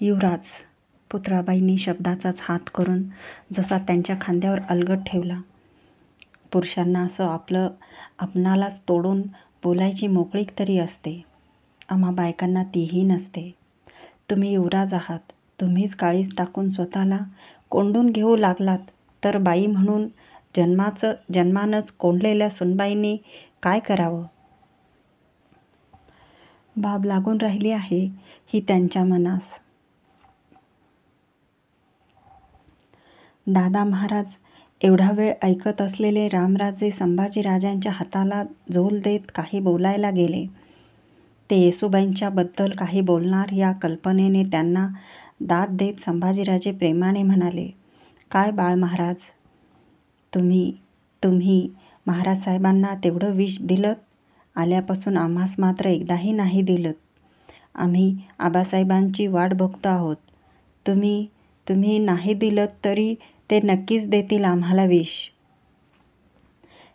युवराज, पुतळाबाईंनी शब्दाचाच हात करून जसा त्यांच्या खांद्यावर अलगद ठेवला. पुरुषांना असं आपणालाच तोडून बोलायची मोकळीक तरी असते, आम्हा बायकांना तीही नसते. तुम्ही युवराज आहात, तुम्हीच काळीज टाकून स्वतःला कोंडून घेऊ लागलात तर बाई म्हणून जन्मानंच कोंडलेल्या सुनबाईंनी काय करावं? बाब लागून राहिली आहे ही त्यांच्या मनास. दादा महाराज एवढा वेळ ऐकत असलेले रामराजे संभाजीराजांच्या हाताला झोल देत काही बोलायला गेले. ते येसूबाईंच्या बद्दल काही बोलणार या कल्पनेने त्यांना दाद देत संभाजीराजे प्रेमाने म्हणाले, काय बाळ महाराज, तुम्ही महाराज साहेबांना तेवढं विष दिलंत? आल्यापासून आम्हास मात्र एकदाही नाही दिलंत. आम्ही आबासाहेबांची वाट बघतो आहोत. तुम्ही नाही दिलंत तरी ते नक्कीच देतील आम्हाला विष.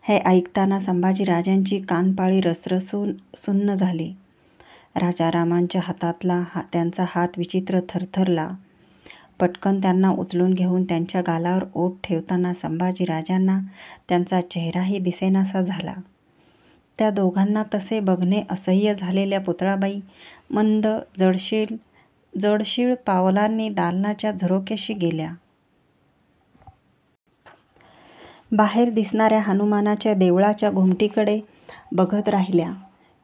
हे ऐकताना संभाजीराजांची कानपाळी रसरसून सुन्न झाली. राजारामांच्या हातातला त्यांचा हात विचित्र थरथरला. पटकन त्यांना उचलून घेऊन त्यांच्या गालावर ओठ ठेवताना संभाजीराजांना त्यांचा चेहराही दिसेनासा झाला. त्या दोघांना तसे बघणे असह्य झालेल्या पुतळाबाई मंद जडशीळ पावलांनी दालनाच्या झरोक्याशी गेल्या. बाहेर दिसणाऱ्या हनुमानाच्या देवळाच्या घुमटीकडे बघत राहिल्या.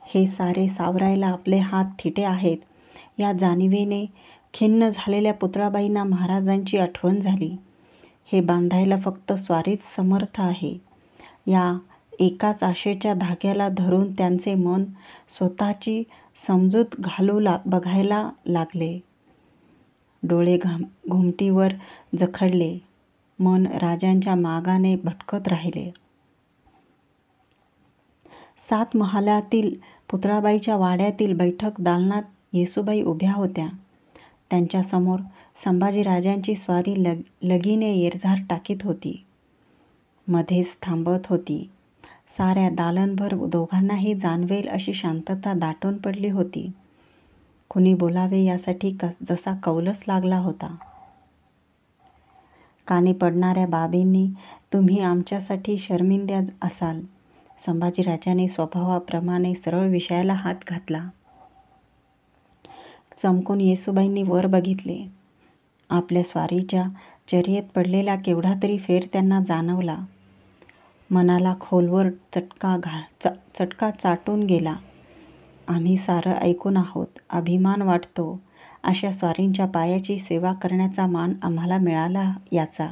हे सारे सावरायला आपले हात थिटे आहेत या जाणीवेने खिन्न झालेल्या पुतळाबाईंना महाराजांची आठवण झाली. हे बांधायला फक्त स्वारीच समर्थ आहे या एकाच आशेच्या धाग्याला धरून त्यांचे मन स्वतःची समजूत घालू बघायला लागले. डोळे घुमटीवर जखडले, मन राजांच्या मागाने भटकत राहिले. 7 महालातील पुतळाबाईच्या वाड्यातील बैठक दालनात येसूबाई उभ्या होत्या. त्यांच्यासमोर संभाजीराजांची स्वारी लगीने येरझार टाकीत होती. मध्येच थांबत होती. साऱ्या दालनभर दोघांनाही जाणवेल अशी शांतता दाटून पडली होती. कुणी बोलावे यासाठी जसा कौलच लागला होता. कानी पडणाऱ्या बाबींनी तुम्ही आमच्यासाठी शर्मिंदा असाल. संभाजीराजांनी स्वभावाप्रमाणे सरळ विषयाला हात घातला. चमकून येसूबाईंनी वर बघितले. आपल्या स्वारीच्या चर्येत पडलेला केवढा तरी फेर त्यांना जाणवला. मनाला खोलवर चटका चाटून गेला. आम्ही सारं ऐकून आहोत. अभिमान वाटतो अशा स्वारींच्या पायाची सेवा करण्याचा मान आम्हाला मिळाला याचा.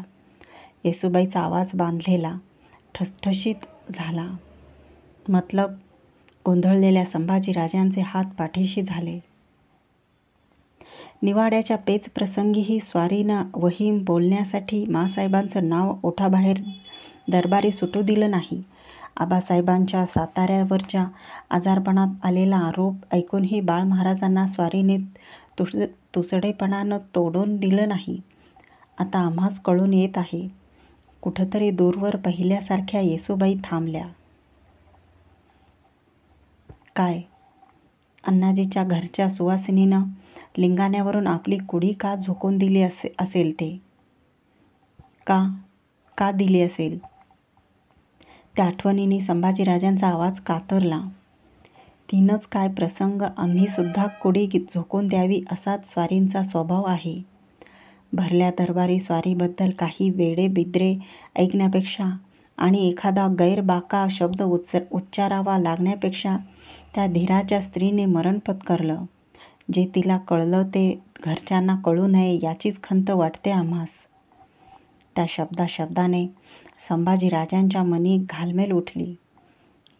येसूबाईचा आवाज बांधलेला, ठसठशीत झाला. मतलब गोंधळलेल्या संभाजीराजांचे हात पाठीशी झाले. निवाड्याच्या पेच प्रसंगीही स्वारीनं वहीम बोलण्यासाठी माँसाहेबांचं नाव ओठाबाहेर दरबारी सुटू दिलं नाही. आबासाहेबांच्या साताऱ्यावरच्या आजारपणात आलेला आरोप ऐकूनही बाळ महाराजांना स्वारीने तुसडेपणानं तोडून दिलं नाही. आता आम्हास कळून येत आहे. कुठंतरी दूरवर पहिल्यासारख्या येसूबाई थांबल्या. काय, अण्णाजीच्या घरच्या सुवासिनीनं लिंगाण्यावरून आपली कुडी का झोकून दिली असेल ते? का दिली असेल? त्या आठवणीने संभाजीराजांचा आवाज कातरला. तीनच काय प्रसंग आम्ही सुद्धा कुडी झोकून द्यावी असाच स्वारींचा स्वभाव आहे. भरल्या दरबारी स्वारीबद्दल काही वेडे-बिद्रे ऐकण्यापेक्षा आणि एखादा गैरबाका शब्द उच्चारावा लागण्यापेक्षा त्या धीराच्या स्त्रीने मरण पत्करलं. जे तिला कळलं ते घरच्यांना कळू नये याचीच खंत वाटते आम्हास. त्या शब्दाने संभाजीराजांच्या मनी घालमेल उठली.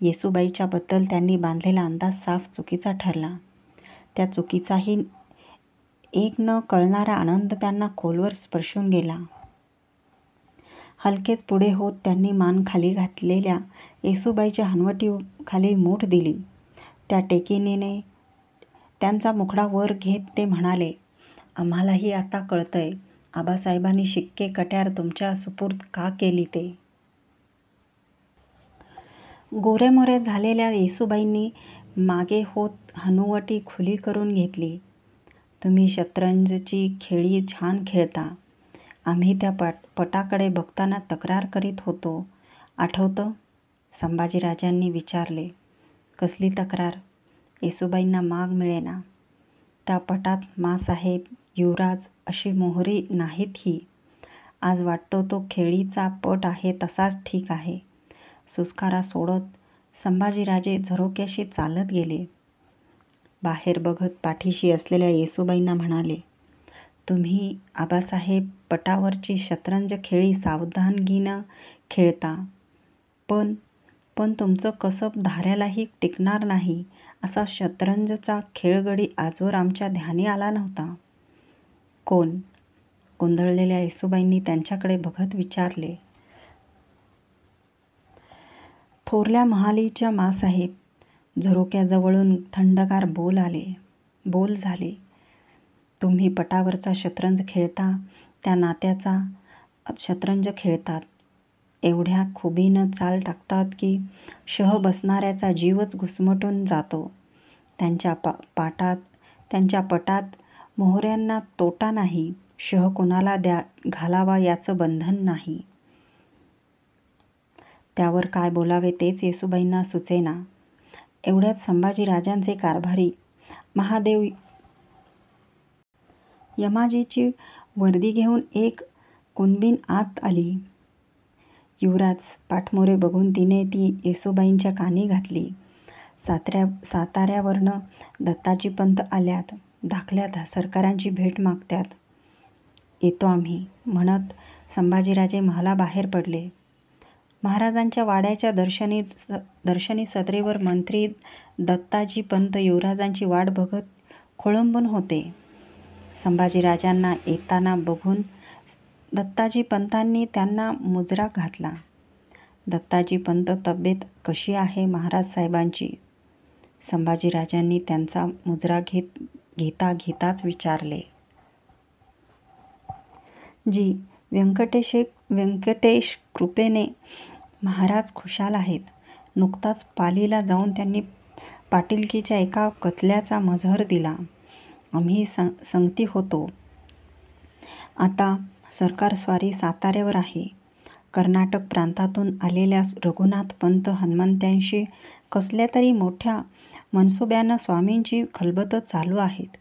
येसूबाईच्या बद्दल त्यांनी बांधलेला अंदाज साफ चुकीचा ठरला. त्या चुकीचाही एक न कळणारा आनंद त्यांना खोलवर स्पर्शून गेला. हलकेच पुढे होत त्यांनी मान खाली घातलेल्या येसूबाईच्या हनवटीखाली मूठ दिली. त्या टेकीने त्यांचा मुखडा वर घेत ते म्हणाले, आम्हालाही आता कळतंय आबासाहेबांनी शिक्के कट्यार तुमच्या सुपूर्द का केली ते. गोरेमोरे झालेल्या येसूबाईंनी मागे होत हनुवटी खुली करून घेतली. तुम्ही शतरंजची खेळी छान खेळता. आम्ही त्या पटाकडे बघताना तक्रार करीत होतो, आठवतं? संभाजीराजांनी विचारले. कसली तक्रार? येसूबाईंना माग मिळेना. त्या पटात माँसाहेब, युवराज अशी मोहरी नाहीत ही. आज वाटतो तो खेळीचा पट आहे तसाच ठीक आहे. सुस्कारा सोडत संभाजीराजे झरोक्याशी चालत गेले. बाहेर बघत पाठीशी असलेल्या येसूबाईंना म्हणाले, तुम्ही आबासाहेब पटावरची शतरंज खेळी सावधानगीनं खेळता, पण तुमचं कसब धाऱ्यालाही टिकणार नाही असा शतरंजचा खेळगडी आजवर आमच्या ध्यानी आला नव्हता. कोण? गोंधळलेल्या येसूबाईंनी त्यांच्याकडे बघत विचारले. थोरल्या महालीच्या माँसाहेब. झरोक्याजवळून थंडगार बोल झाले. तुम्ही पटावरचा शतरंज खेळता त्या नात्याचा शतरंज खेळतात. एवढ्या खुबीनं चाल टाकतात की शह बसणाऱ्याचा जीवच घुसमटून जातो. त्यांच्या पटात मोहऱ्यांना तोटा नाही, शह कोणाला घालावा याचं बंधन नाही. त्यावर काय बोलावे तेच येसूबाईंना सुचेना. एवढ्यात संभाजीराजांचे कारभारी महादेव यमाजीची वर्दी घेऊन एक कुणबीन आत आली. युवराज पाठमोरे बघून तिने ती येसूबाईंच्या कानी घातली. साताऱ्यावरनं दत्ताजी पंत आल्यात. धाकल्या सरकारांची भेट मागत्यात. येतो आम्ही, म्हणत संभाजीराजे महालाबाहेर पडले. महाराजांच्या वाड्याच्या दर्शनी सदरेवर मंत्री दत्ताजी पंत युवराजांची वाट बघत खोळंबून होते. संभाजीराजांना येताना बघून दत्ताजी पंतांनी त्यांना मुजरा घातला. दत्ताजी पंत, तब्येत कशी आहे महाराज साहेबांची? संभाजीराजांनी त्यांचा मुजरा घेताच विचारले. जी, व्यंकटेश कृपेने महाराज खुशाल आहेत. नुकताच पालीला जाऊन त्यांनी पाटीलकीच्या एका कथल्याचा मजहर दिला. आम्ही संगती होतो. आता सरकार स्वारी साताऱ्यावर आहे. कर्नाटक प्रांतातून आलेल्या रघुनाथ पंत हनुमंत्यांशी कसल्या तरी मोठ्या मनसुब्यानं स्वामींची खलबतं चालू आहेत.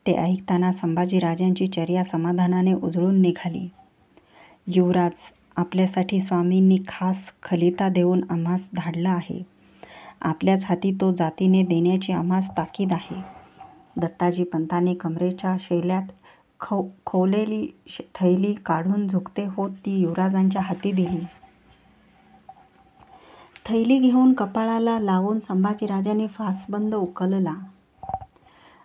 ते ऐकताना संभाजीराजांची चर्या समाधानाने उजळून निघाली. युवराज, आपल्यासाठी स्वामींनी खास खलिता देऊन आम्हास धाडला आहे. आपल्याच हाती तो जातीने देण्याची आम्हास ताकीद आहे. दत्ताजी पंतांनी कमरेच्या शेल्यात खोवलेली थैली काढून झुकते होत ती युवराजांच्या हाती दिली. थैली घेऊन कपाळाला लावून संभाजीराजांनी फासबंद उकलला.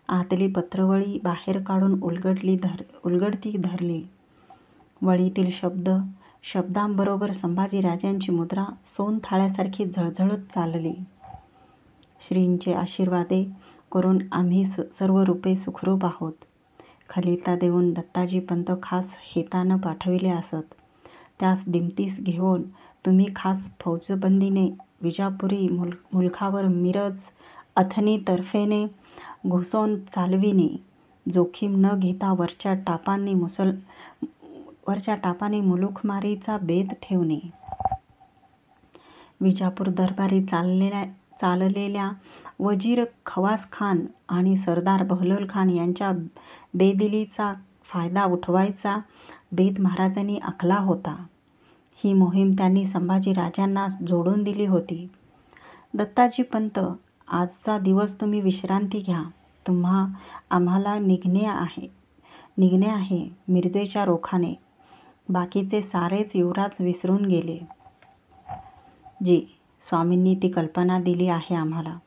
आतली पत्रवळी बाहेर काढून उलगडती धरली. वळीतील शब्दांबरोबर संभाजीराजांची मुद्रा सोनथाळ्यासारखी झळझळत चालली. श्रींचे आशीर्वादे करून आम्ही सर्व रूपे सुखरूप आहोत. खलिता देऊन दत्ताजी पंत खास हेतानं पाठविले असत. त्यास दिमतीस घेऊन तुम्ही खास फौजबंदीने विजापुरी मुलखावर मिरज अथणी तर्फेने घुसवून चालविणे, जोखीम न घेता वरच्या टापांनी मुलूखमारीचा बेत ठेवणे. विजापूर दरबारी चाललेल्या वजीर खवास खान आणि सरदार बहलोल खान यांच्या बेदिलीचा फायदा उठवायचा बेत महाराजांनी आखला होता. ही मोहीम त्यांनी संभाजीराजांना जोडून दिली होती. दत्ताजी पंत, आजचा दिवस तुम्ही विश्रांती घ्या. आम्हाला निघणे आहे मिरजेच्या रोखाने. बाकीचे सारेच युवराज विसरून गेले. जी, स्वामींनी ती कल्पना दिली आहे आम्हाला.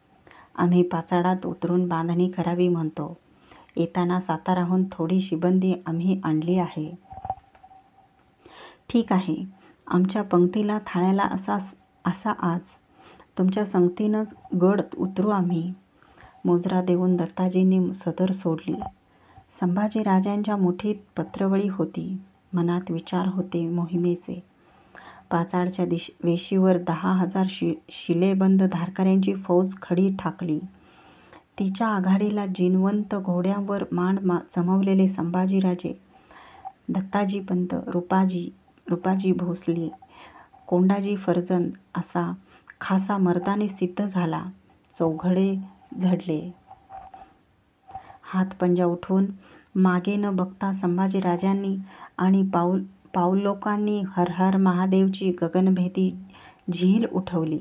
आम्ही पाचाडात उतरून बांधणी करावी म्हणतो. येताना साताराहून थोडी शिबंदी आम्ही आणली आहे. ठीक आहे. आमच्या पंक्तीला थाळ्याला असा आज. तुमच्या संगतीनंच गड उतरू आम्ही. मुजरा देऊन दत्ताजींनी सदर सोडली. संभाजीराजांच्या मुठीत पत्रवळी होती. मनात विचार होते मोहिमेचे. पाचाडच्या वेशीवर 10,000 शिलेबंद धारकऱ्यांची फौज खडी ठाकली. तिच्या आघाडीला जिनवंत घोड्यांवर मांड जमवलेले संभाजीराजे, दत्ताजी पंत, रूपाजी भोसले, कोंडाजी फर्जंद असा खासा मर्दानी सिद्ध झाला. चौघडे झडले. हातपंजा उठवून मागे न बघता संभाजीराजांनी आणि पाऊलोकांनी हर हर महादेवची गगनभेदी झील उठवली.